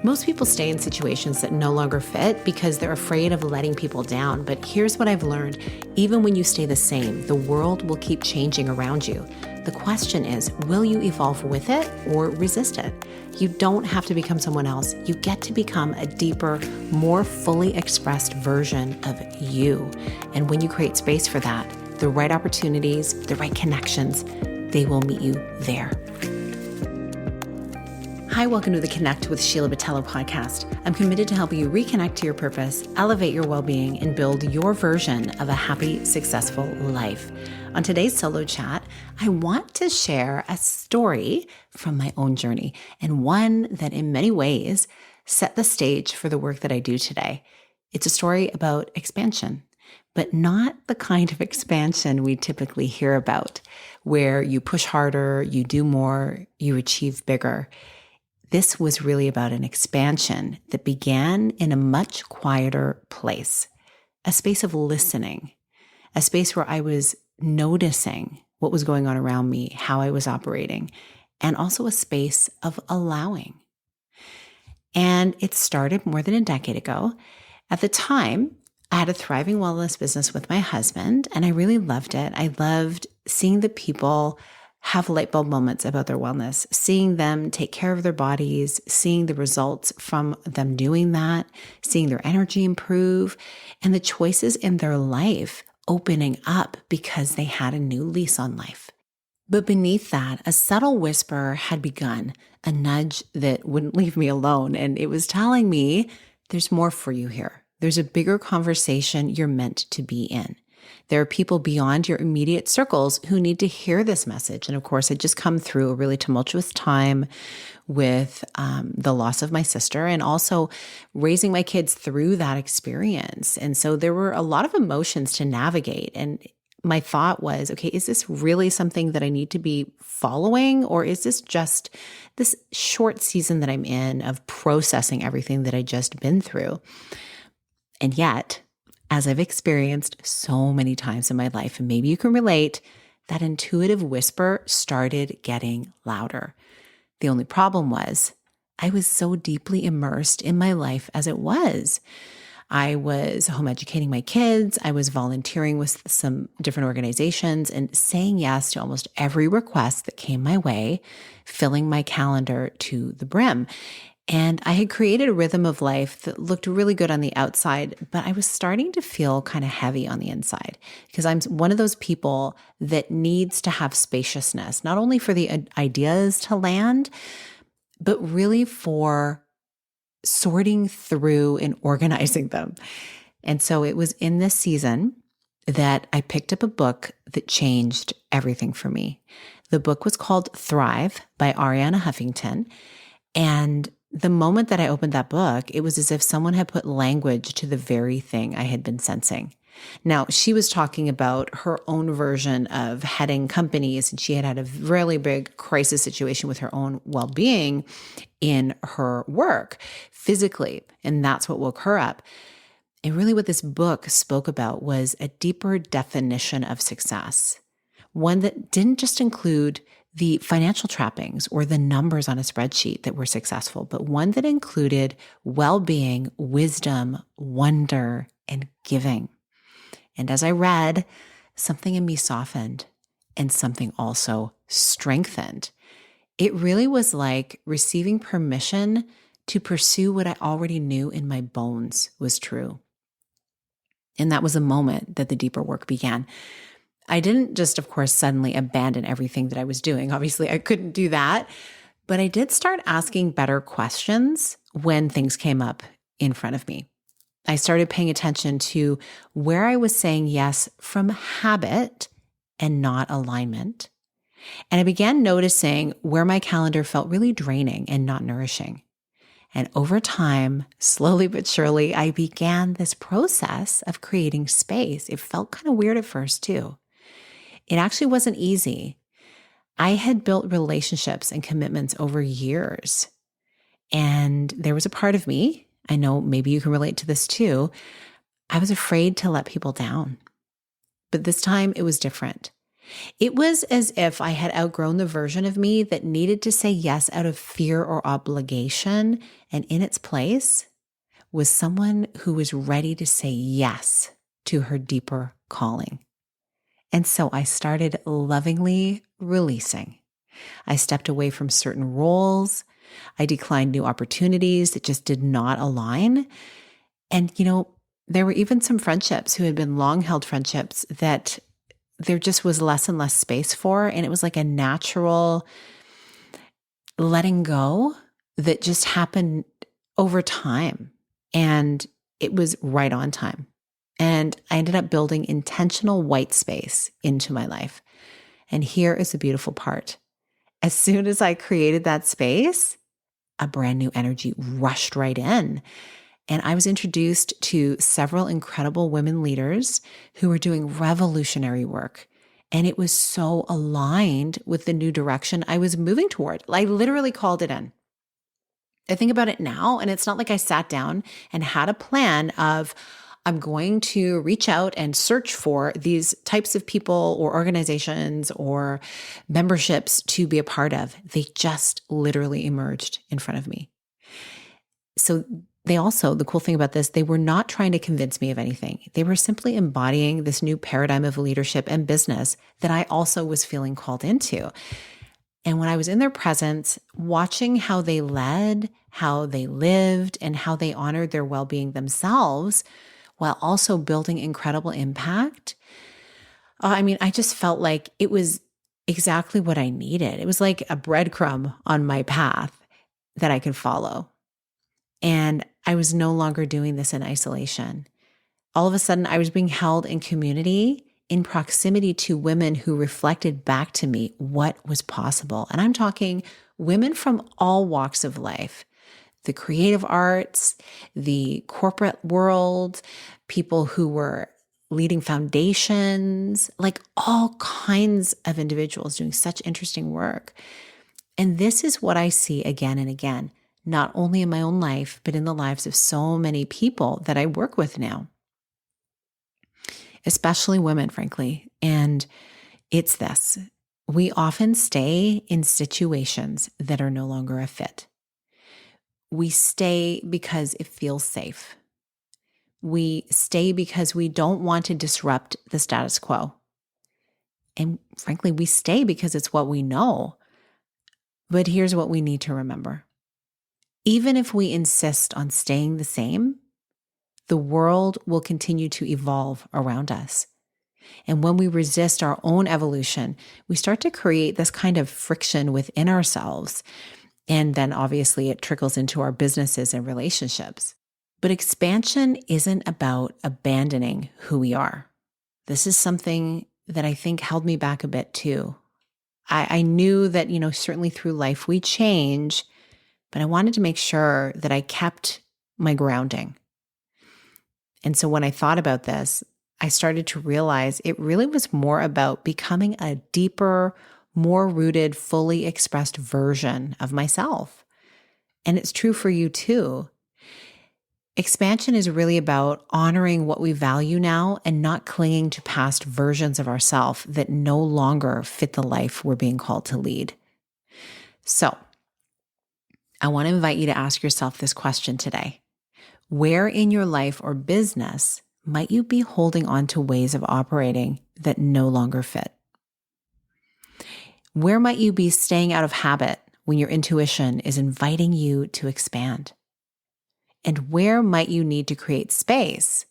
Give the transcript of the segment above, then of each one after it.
Most people stay in situations that no longer fit because they're afraid of letting people down. But here's what I've learned. Even when you stay the same, the world will keep changing around you. The question is, will you evolve with it or resist it? You don't have to become someone else. You get to become a deeper, more fully expressed version of you. And when you create space for that, the right opportunities, the right connections, they will meet you there. Hi, welcome to the Connect with Sheila Botelho podcast. I'm committed to helping you reconnect to your purpose, elevate your well-being, and build your version of a happy, successful life. On today's solo chat, I want to share a story from my own journey, and one that in many ways set the stage for the work that I do today. It's a story about expansion, but not the kind of expansion we typically hear about, where you push harder, you do more, you achieve bigger. This was really about an expansion that began in a much quieter place, a space of listening, a space where I was noticing what was going on around me, how I was operating, and also a space of allowing. And it started more than a decade ago. At the time, I had a thriving wellness business with my husband, and I really loved it. I loved seeing the people have light bulb moments about their wellness, seeing them take care of their bodies, seeing the results from them doing that, seeing their energy improve, and the choices in their life opening up because they had a new lease on life. But beneath that, a subtle whisper had begun, a nudge that wouldn't leave me alone, and it was telling me, there's more for you here. There's a bigger conversation you're meant to be in. There are people beyond your immediate circles who need to hear this message. And of course, I'd just come through a really tumultuous time with the loss of my sister and also raising my kids through that experience. And so there were a lot of emotions to navigate. And my thought was, okay, is this really something that I need to be following? Or is this just this short season that I'm in of processing everything that I just been through? And yet, as I've experienced so many times in my life, and maybe you can relate, that intuitive whisper started getting louder. The only problem was I was so deeply immersed in my life as it was. I was home educating my kids. I was volunteering with some different organizations and saying yes to almost every request that came my way, filling my calendar to the brim. And I had created a rhythm of life that looked really good on the outside, but I was starting to feel kind of heavy on the inside because I'm one of those people that needs to have spaciousness, not only for the ideas to land, but really for sorting through and organizing them. And so it was in this season that I picked up a book that changed everything for me. The book was called Thrive by Arianna Huffington. And the moment that I opened that book, it was as if someone had put language to the very thing I had been sensing. Now, she was talking about her own version of heading companies, and she had had a really big crisis situation with her own well-being in her work physically, and that's what woke her up. And really what this book spoke about was a deeper definition of success, one that didn't just include the financial trappings or the numbers on a spreadsheet that were successful, but one that included well-being, wisdom, wonder, and giving. And as I read, something in me softened and something also strengthened. It really was like receiving permission to pursue what I already knew in my bones was true. And that was a moment that the deeper work began. I didn't just, of course, suddenly abandon everything that I was doing. Obviously, I couldn't do that. But I did start asking better questions when things came up in front of me. I started paying attention to where I was saying yes from habit and not alignment. And I began noticing where my calendar felt really draining and not nourishing. And over time, slowly but surely, I began this process of creating space. It felt kind of weird at first, too. It actually wasn't easy. I had built relationships and commitments over years. And there was a part of me, I know maybe you can relate to this too, I was afraid to let people down. But this time it was different. It was as if I had outgrown the version of me that needed to say yes out of fear or obligation. And in its place was someone who was ready to say yes to her deeper calling. And so I started lovingly releasing. I stepped away from certain roles. I declined new opportunities that just did not align. And, there were even some friendships who had been long held friendships that there just was less and less space for. And it was like a natural letting go that just happened over time. And it was right on time. And I ended up building intentional white space into my life. And here is the beautiful part. As soon as I created that space, a brand new energy rushed right in. And I was introduced to several incredible women leaders who were doing revolutionary work. And it was so aligned with the new direction I was moving toward. I literally called it in. I think about it now, and it's not like I sat down and had a plan of, I'm going to reach out and search for these types of people or organizations or memberships to be a part of. They just literally emerged in front of me. So the cool thing about this, they were not trying to convince me of anything. They were simply embodying this new paradigm of leadership and business that I also was feeling called into. And when I was in their presence, watching how they led, how they lived, and how they honored their well-being themselves, while also building incredible impact, I just felt like it was exactly what I needed. It was like a breadcrumb on my path that I could follow. And I was no longer doing this in isolation. All of a sudden, I was being held in community, in proximity to women who reflected back to me what was possible. And I'm talking women from all walks of life, the creative arts, the corporate world, people who were leading foundations, like all kinds of individuals doing such interesting work. And this is what I see again and again, not only in my own life, but in the lives of so many people that I work with now, especially women, frankly. And it's this: we often stay in situations that are no longer a fit. We stay because it feels safe. We stay because we don't want to disrupt the status quo. And frankly, we stay because it's what we know. But here's what we need to remember. Even if we insist on staying the same, the world will continue to evolve around us. And when we resist our own evolution, we start to create this kind of friction within ourselves. And then obviously it trickles into our businesses and relationships. But expansion isn't about abandoning who we are. This is something that I think held me back a bit too. I knew that, certainly through life we change, but I wanted to make sure that I kept my grounding. And so when I thought about this, I started to realize it really was more about becoming a deeper, more rooted, fully expressed version of myself. And it's true for you too. Expansion is really about honoring what we value now and not clinging to past versions of ourselves that no longer fit the life we're being called to lead. So, I want to invite you to ask yourself this question today. Where in your life or business might you be holding on to ways of operating that no longer fit? Where might you be staying out of habit when your intuition is inviting you to expand? And where might you need to create space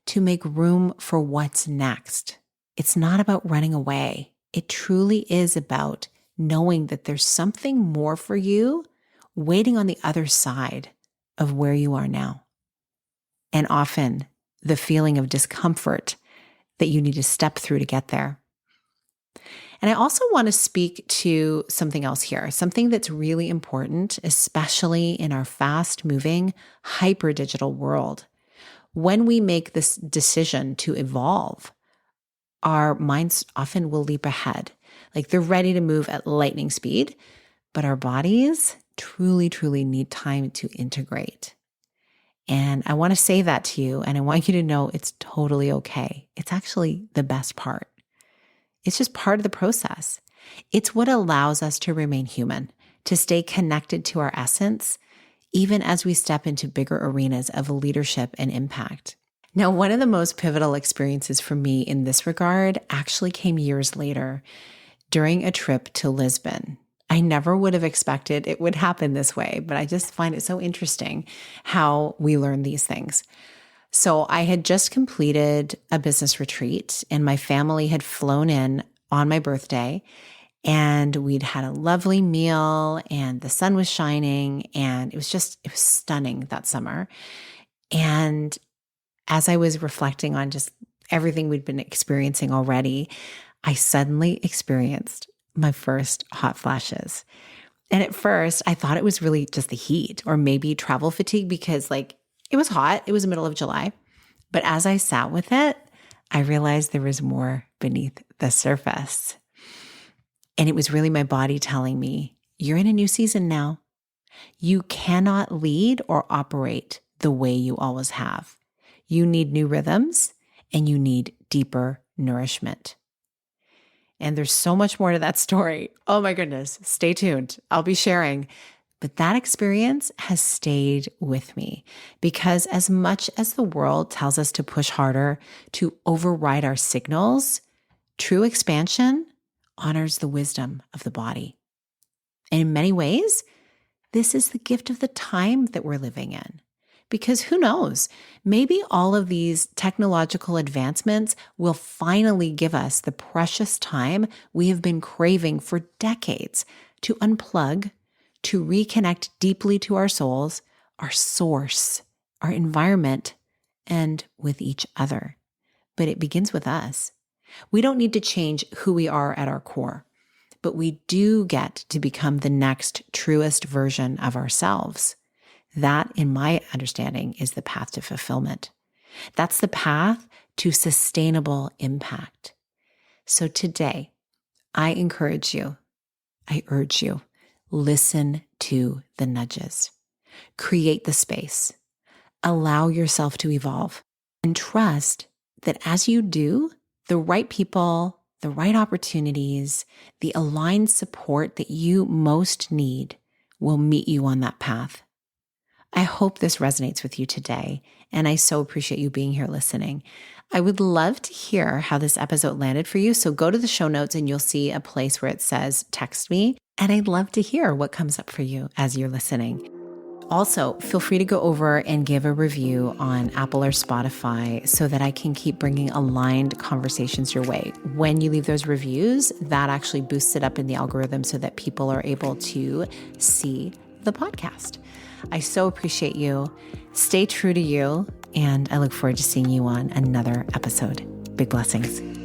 to make room for what's next? It's not about running away. It truly is about knowing that there's something more for you waiting on the other side of where you are now. And often the feeling of discomfort that you need to step through to get there. And I also want to speak to something else here, something that's really important, especially in our fast-moving, hyper-digital world. When we make this decision to evolve, our minds often will leap ahead. Like they're ready to move at lightning speed, but our bodies truly, truly need time to integrate. And I want to say that to you, and I want you to know it's totally okay. It's actually the best part. It's just part of the process. It's what allows us to remain human, to stay connected to our essence, even as we step into bigger arenas of leadership and impact. Now, one of the most pivotal experiences for me in this regard actually came years later during a trip to Lisbon. I never would have expected it would happen this way, but I just find it so interesting how we learn these things. So I had just completed a business retreat and my family had flown in on my birthday and we'd had a lovely meal and the sun was shining and it was stunning that summer. And as I was reflecting on just everything we'd been experiencing already, I suddenly experienced my first hot flashes. And at first I thought it was really just the heat or maybe travel fatigue because it was hot. It was the middle of July. But as I sat with it, I realized there was more beneath the surface. And it was really my body telling me, you're in a new season now. You cannot lead or operate the way you always have. You need new rhythms and you need deeper nourishment. And there's so much more to that story. Oh my goodness, stay tuned. I'll be sharing. But that experience has stayed with me because as much as the world tells us to push harder, to override our signals, true expansion honors the wisdom of the body. And in many ways, this is the gift of the time that we're living in. Because who knows, maybe all of these technological advancements will finally give us the precious time we have been craving for decades to unplug, to reconnect deeply to our souls, our source, our environment, and with each other. But it begins with us. We don't need to change who we are at our core, but we do get to become the next truest version of ourselves. That, in my understanding, is the path to fulfillment. That's the path to sustainable impact. So today, I urge you, listen to the nudges. Create the space. Allow yourself to evolve. And trust that as you do, the right people, the right opportunities, the aligned support that you most need will meet you on that path. I hope this resonates with you today, and I so appreciate you being here listening. I would love to hear how this episode landed for you, so go to the show notes and you'll see a place where it says text me, and I'd love to hear what comes up for you as you're listening. Also, feel free to go over and give a review on Apple or Spotify so that I can keep bringing aligned conversations your way. When you leave those reviews, that actually boosts it up in the algorithm so that people are able to see the podcast. I so appreciate you. Stay true to you, and I look forward to seeing you on another episode. Big blessings.